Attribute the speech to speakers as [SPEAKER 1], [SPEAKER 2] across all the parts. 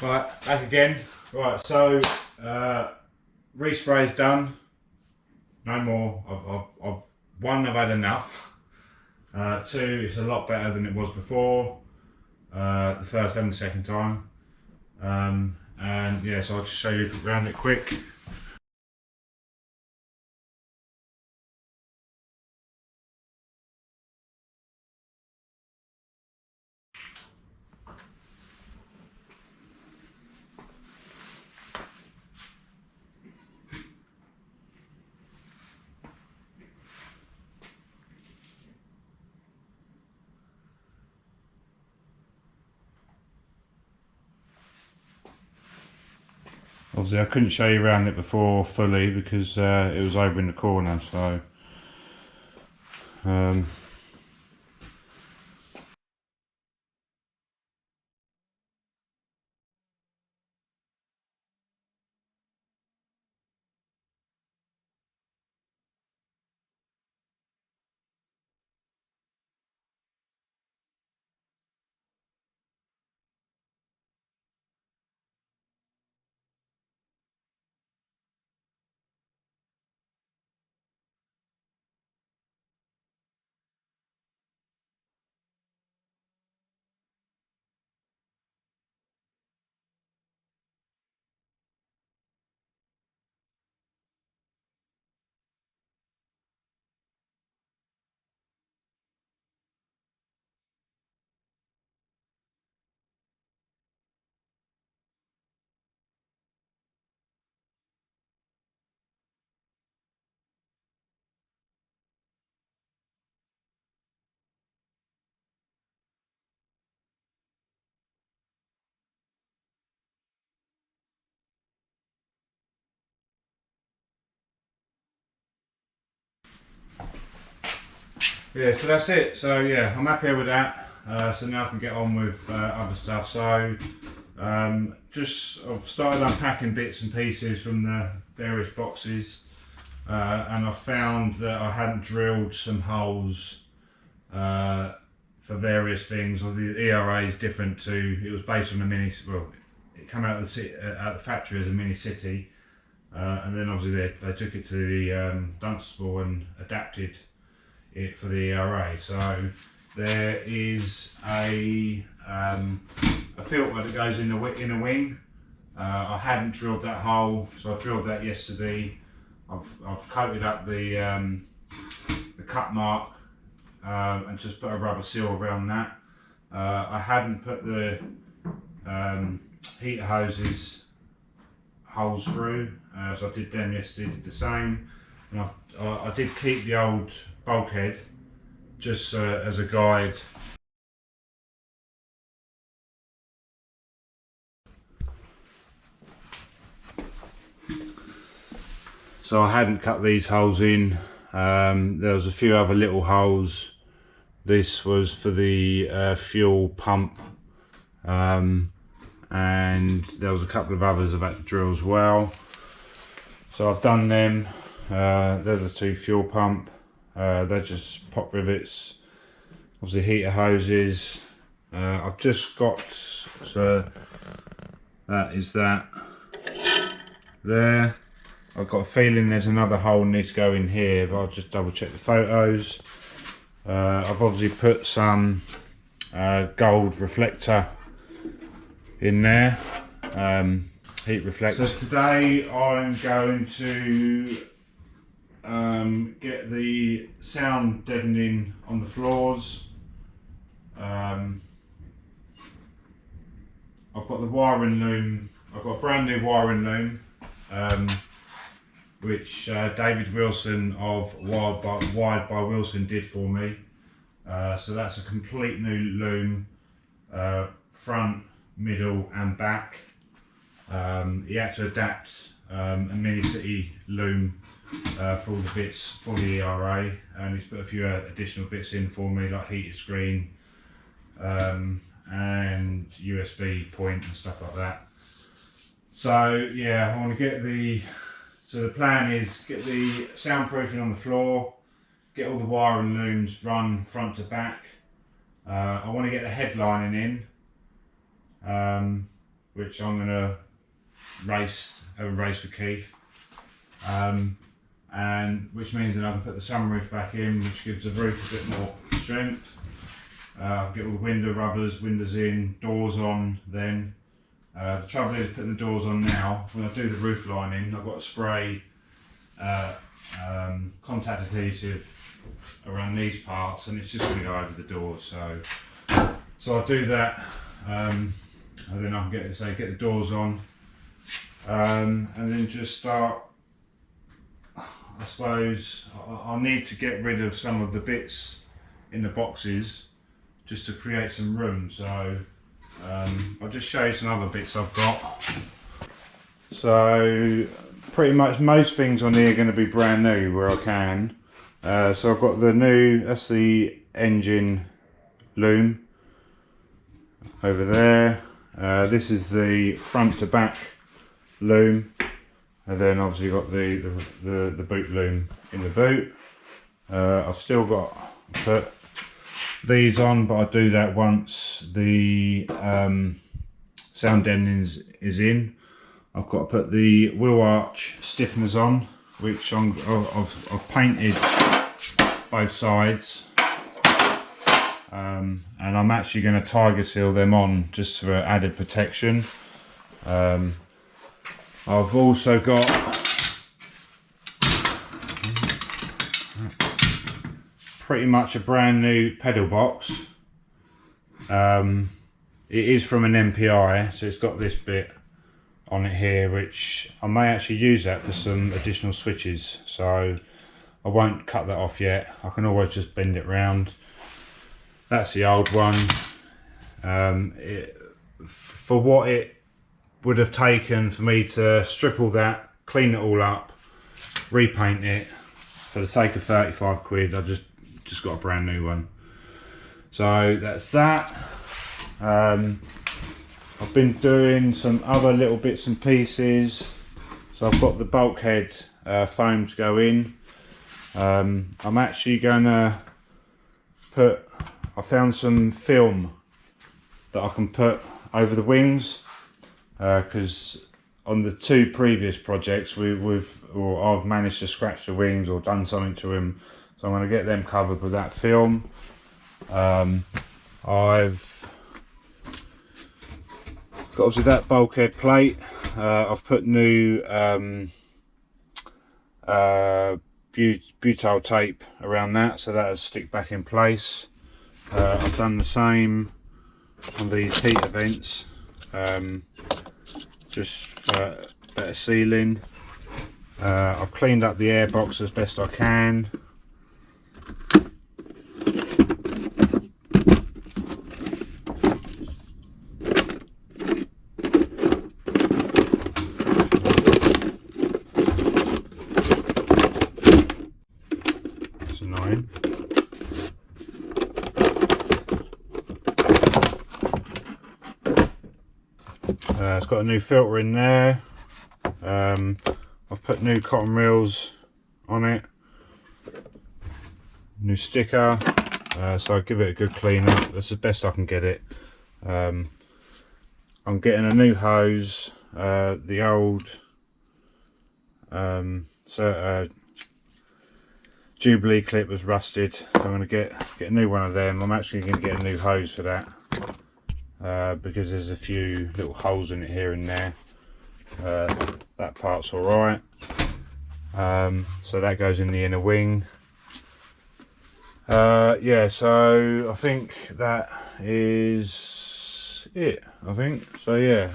[SPEAKER 1] Right, back again. Right, so respray's done. No more. One, I've had enough. Two, it's a lot better than it was before. The first and the second time. And yeah, so I'll just show you around it quick. Obviously I couldn't show you around it before fully because it was over in the corner, so yeah, so that's it. So yeah, I'm happy with that. So now I can get on with other stuff. So just I've started unpacking bits and pieces from the various boxes, and I found that I hadn't drilled some holes for various things. Obviously, the ERA is different to. It was based on a mini. Well, it came out of the city, out of the factory as a mini city, and then obviously they took it to the Dunstable and adapted it for the ERA. So there is a filter that goes in the inner wing. I hadn't drilled that hole, so I drilled that yesterday. I've coated up the cut mark and just put a rubber seal around that. I hadn't put the heater hoses holes through, so I did them yesterday. Did the same, and I did keep the old bulkhead just as a guide. So I hadn't cut these holes in. There was a few other little holes. This was for the fuel pump, and there was a couple of others I've had to drill as well. So I've done them. They're the two fuel pump. They're just pop rivets. Obviously heater hoses. I've just got, so that is that there. I've got a feeling there's another hole needs to go in here, but I'll just double check the photos. I've obviously put some gold reflector in there, heat reflector. So today I'm going to get the sound deadening on the floors. I've got the wiring loom. I've got a brand new wiring loom, which David Wilson of Wired by Wilson did for me. So that's a complete new loom, front, middle and back. He had to adapt a mini city loom for all the bits for the ERA, and he's put a few additional bits in for me, like heated screen and USB point and stuff like that. So yeah, I want to get so the plan is get the soundproofing on the floor, get all the wiring looms run front to back. I want to get the headlining in, which I'm going to have a race with Keith, and which means that I can put the sunroof back in, which gives the roof a bit more strength. Get all the window rubbers, windows in, doors on then. The trouble is putting the doors on now, when I do the roof lining, I've got to spray contact adhesive around these parts, and it's just going to go over the doors. So I'll do that, and then I can get the doors on, and then just start. I suppose I'll need to get rid of some of the bits in the boxes just to create some room. So I'll just show you some other bits I've got. So pretty much most things on here are going to be brand new where I can. So I've got the new, that's the engine loom over there. This is the front to back loom, and then obviously got the boot loom in the boot. I've still got to put these on, but I'll do that once the sound deadening is in. I've got to put the wheel arch stiffeners on, which I've painted both sides, and I'm actually going to tiger seal them on just for added protection. I've also got pretty much a brand new pedal box. It is from an MPI, so it's got this bit on it here, which I may actually use that for some additional switches, so I won't cut that off yet. I can always just bend it round. That's the old one. For what it would have taken for me to strip all that, clean it all up, repaint it, for the sake of 35 quid, I just got a brand new one. So that's that. I've been doing some other little bits and pieces. So I've got the bulkhead foam to go in. I'm actually going to I found some film that I can put over the wings, because on the two previous projects I've managed to scratch the wings or done something to them, so I'm going to get them covered with that film. I've got obviously that bulkhead plate. I've put new butyl tape around that, so that'll stick back in place. I've done the same on these heater vents, just for better sealing. I've cleaned up the air box as best I can. That's annoying. It's got a new filter in there. I've put new cotton reels on it, new sticker, so I'll give it a good clean up. That's the best I can get it. I'm getting a new hose. The old Jubilee clip was rusted, so I'm going to get a new one of them. I'm actually going to get a new hose for that, because there's a few little holes in it here and there. That part's alright. So that goes in the inner wing. Yeah, so I think that is it, I think. So yeah,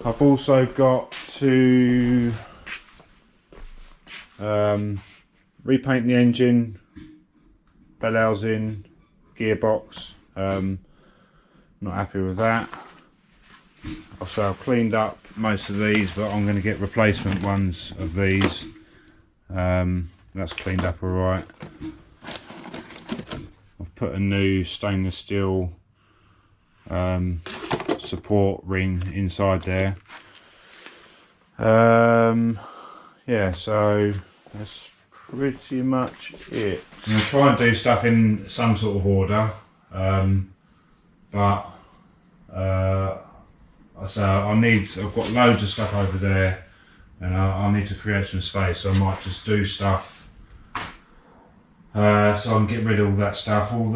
[SPEAKER 1] I've also got to repaint the engine, bell housing, gearbox. Not happy with that. So I've cleaned up most of these, but I'm going to get replacement ones of these. That's cleaned up alright. I've put a new stainless steel support ring inside there. Yeah, so that's pretty much it. I'm going to try and do stuff in some sort of order. but so I've got loads of stuff over there, and I need to create some space, so I might just do stuff so I can get rid of all that stuff. All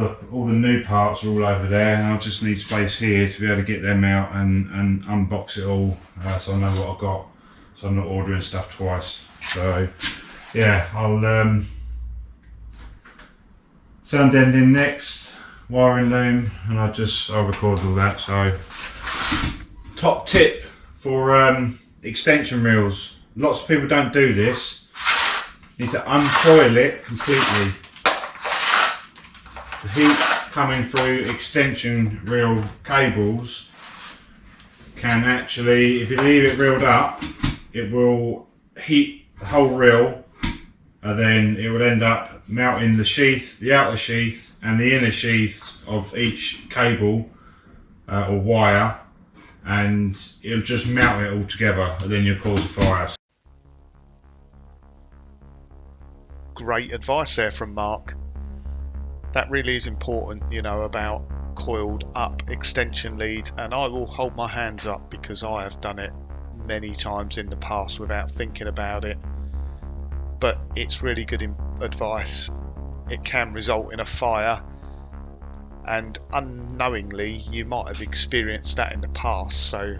[SPEAKER 1] the new parts are all over there, and I'll just need space here to be able to get them out and unbox it all, so I know what I've got, so I'm not ordering stuff twice. So yeah, I'll sound ending next, wiring loom, and I'll record all that. So top tip for extension reels, lots of people don't do this. You need to uncoil it completely. The heat coming through extension reel cables can actually, if you leave it reeled up, it will heat the whole reel, and then it will end up melting the sheath, the outer sheath and the inner sheath of each cable or wire, and it'll just melt it all together, and then you'll cause a fire.
[SPEAKER 2] Great advice there from Mark. That really is important, you know, about coiled up extension leads, and I will hold my hands up because I have done it many times in the past without thinking about it. But it's really good advice. It can result in a fire, and unknowingly you might have experienced that in the past. So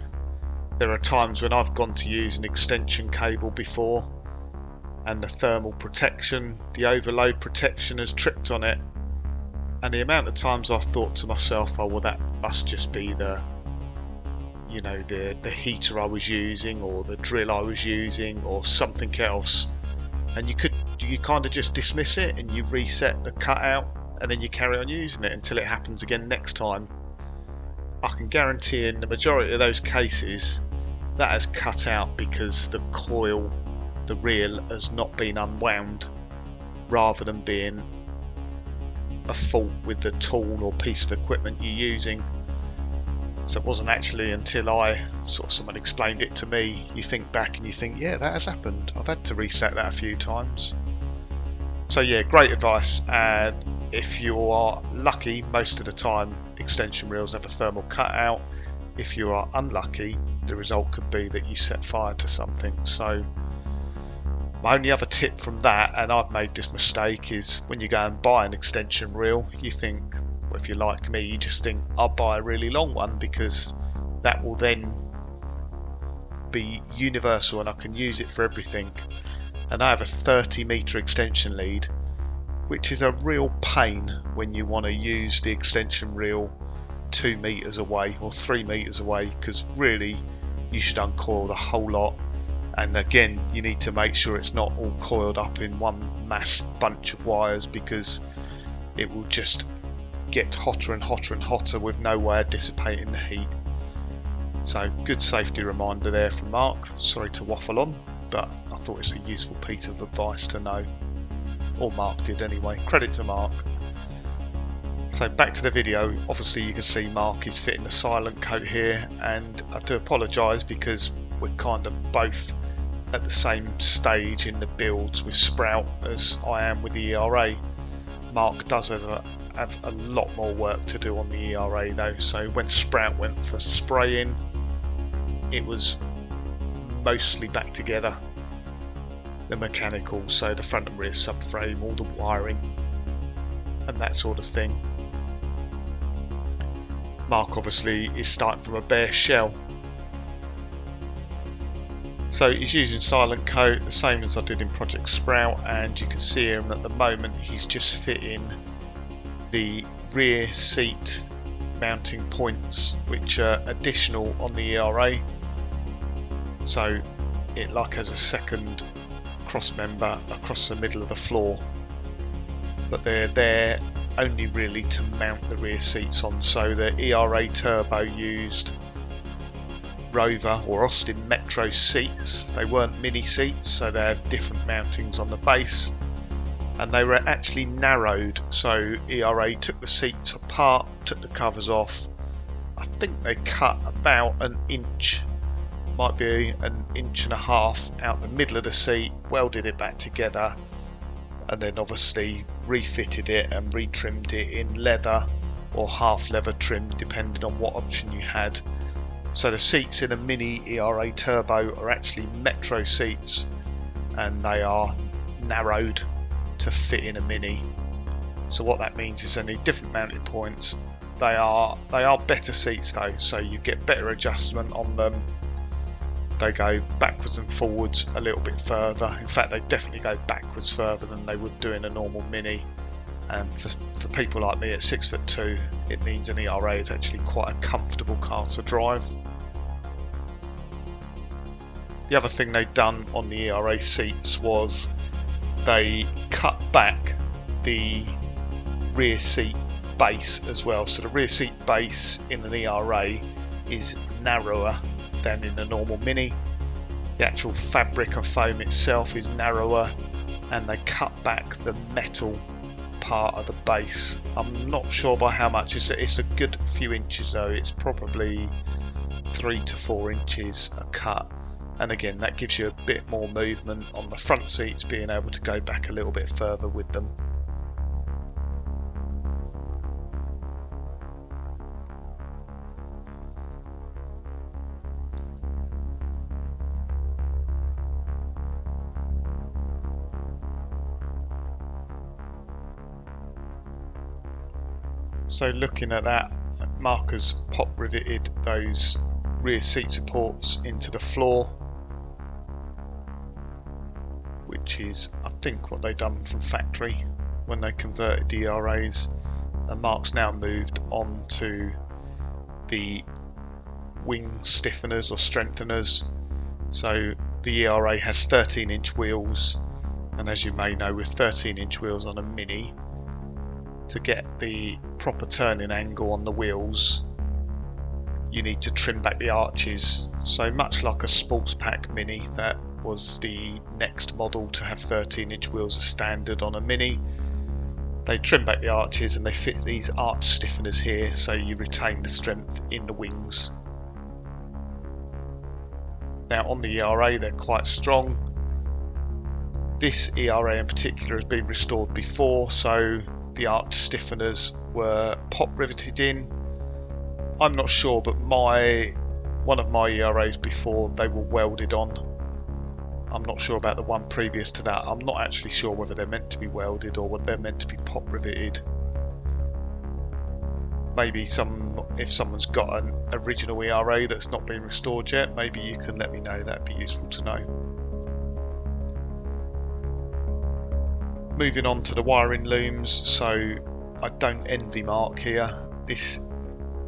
[SPEAKER 2] there are times when I've gone to use an extension cable before, and the thermal protection, the overload protection, has tripped on it, and the amount of times I've thought to myself, oh well, that must just be the heater I was using, or the drill I was using, or something else, and you kind of just dismiss it and you reset the cutout, and then you carry on using it until it happens again next time. I can guarantee in the majority of those cases that has cut out because the coil, the reel, has not been unwound, rather than being a fault with the tool or piece of equipment you're using. So it wasn't actually until someone explained it to me, you think back and you think, yeah, that has happened. I've had to reset that a few times. So yeah, great advice. And if you are lucky, most of the time extension reels have a thermal cutout. If you are unlucky, the result could be that you set fire to something. So my only other tip from that, and I've made this mistake, is when you go and buy an extension reel, you think, well, if you're like me, you just think, I'll buy a really long one because that will then be universal and I can use it for everything. And I have a 30-meter extension lead, which is a real pain when you want to use the extension reel 2 meters away or 3 meters away, because really you should uncoil the whole lot. And again, you need to make sure it's not all coiled up in one mass bunch of wires, because it will just get hotter and hotter and hotter with no way of dissipating the heat. So good safety reminder there from Mark. Sorry to waffle on, but I thought it's a useful piece of advice to know. Or Mark did anyway. Credit to Mark. So back to the video. Obviously you can see Mark is fitting the silent coat here, and I do apologise because we're kind of both at the same stage in the builds with Sprout as I am with the ERA. Mark does have a lot more work to do on the ERA though, so when Sprout went for spraying, it was mostly back together, the mechanical, so the front and rear subframe, all the wiring and that sort of thing. Mark obviously is starting from a bare shell, so he's using silent coat the same as I did in Project Sprout, and you can see him at the moment he's just fitting the rear seat mounting points, which are additional on the ERA, so it like has a second cross member across the middle of the floor, but they're there only really to mount the rear seats on. So the ERA Turbo used Rover or Austin Metro seats. They weren't mini seats, so they had different mountings on the base, and they were actually narrowed, so ERA took the seats apart, took the covers off. I think they cut about an inch, might be an inch and a half out the middle of the seat, welded it back together, and then obviously refitted it and retrimmed it in leather or half leather trim, depending on what option you had. So the seats in a Mini ERA Turbo are actually Metro seats, and they are narrowed to fit in a Mini. So what that means is they need different mounting points. They are better seats though, so you get better adjustment on them. They go backwards and forwards a little bit further. In fact, they definitely go backwards further than they would do in a normal Mini. And for people like me at 6'2", it means an ERA is actually quite a comfortable car to drive. The other thing they'd done on the ERA seats was they cut back the rear seat base as well. So the rear seat base in an ERA is narrower than in a normal Mini. The actual fabric and foam itself is narrower, and they cut back the metal part of the base. I'm not sure by how much. It's a good few inches though. It's probably 3 to 4 inches a cut, and again that gives you a bit more movement on the front seats, being able to go back a little bit further with them. So looking at that, Mark has pop riveted those rear seat supports into the floor, which is I think what they've done from factory when they converted the ERAs, and Mark's now moved on to the wing stiffeners or strengtheners. So the ERA has 13-inch wheels, and as you may know, with 13-inch wheels on a Mini, to get the proper turning angle on the wheels, you need to trim back the arches. So much like a sports pack Mini, that was the next model to have 13-inch wheels as standard on a Mini. They trim back the arches and they fit these arch stiffeners here, so you retain the strength in the wings. Now on the ERA, they're quite strong. This ERA in particular has been restored before, so the arch stiffeners were pop riveted in. I'm not sure, but one of my ERAs before, they were welded on. I'm not sure about the one previous to that. I'm not actually sure whether they're meant to be welded or whether they're meant to be pop riveted. Maybe if someone's got an original ERA that's not been restored yet, maybe you can let me know. That'd be useful to know. Moving on to the wiring looms, so I don't envy Mark here. This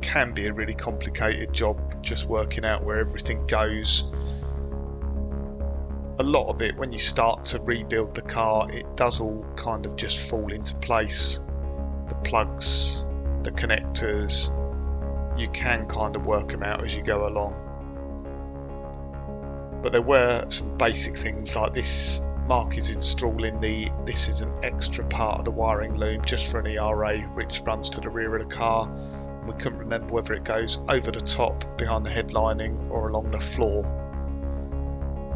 [SPEAKER 2] can be a really complicated job, just working out where everything goes. A lot of it, when you start to rebuild the car, it does all kind of just fall into place. The plugs, the connectors, you can kind of work them out as you go along. But there were some basic things like this. Mark is installing this is an extra part of the wiring loom just for an ERA, which runs to the rear of the car. And we couldn't remember whether it goes over the top, behind the headlining, or along the floor.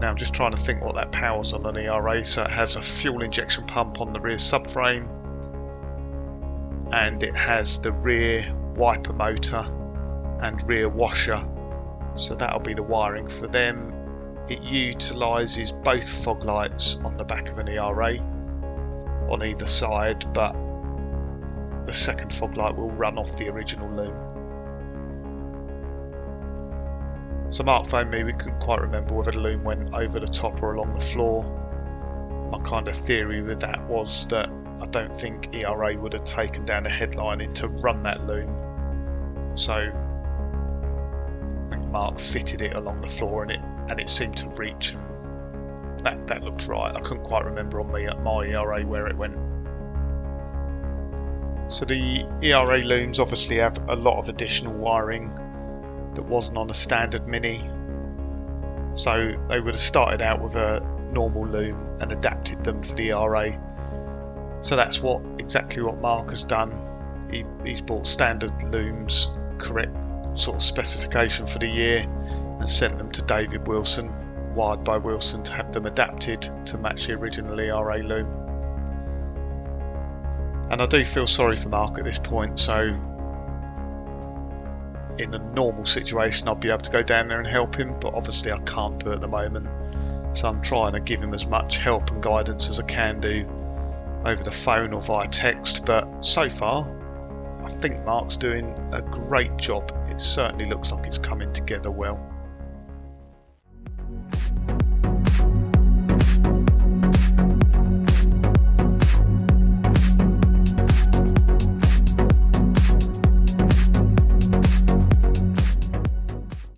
[SPEAKER 2] Now I'm just trying to think what that powers on an ERA. So it has a fuel injection pump on the rear subframe, and it has the rear wiper motor and rear washer. So that'll be the wiring for them. It utilises both fog lights on the back of an ERA on either side, but the second fog light will run off the original loom. So Mark phoned me, we couldn't quite remember whether the loom went over the top or along the floor. My kind of theory with that was that I don't think ERA would have taken down a headlining to run that loom. So I think Mark fitted it along the floor, and it seemed to reach, and that looked right. I couldn't quite remember on my ERA where it went. So the ERA looms obviously have a lot of additional wiring that wasn't on a standard Mini. So they would have started out with a normal loom and adapted them for the ERA. So that's exactly what Mark has done. He's bought standard looms, correct sort of specification for the year, and sent them to David Wilson, wired by Wilson, to have them adapted to match the original ERA loom. And I do feel sorry for Mark at this point. So in a normal situation I'd be able to go down there and help him, but obviously I can't do it at the moment. So I'm trying to give him as much help and guidance as I can do over the phone or via text, but so far I think Mark's doing a great job. It certainly looks like it's coming together well.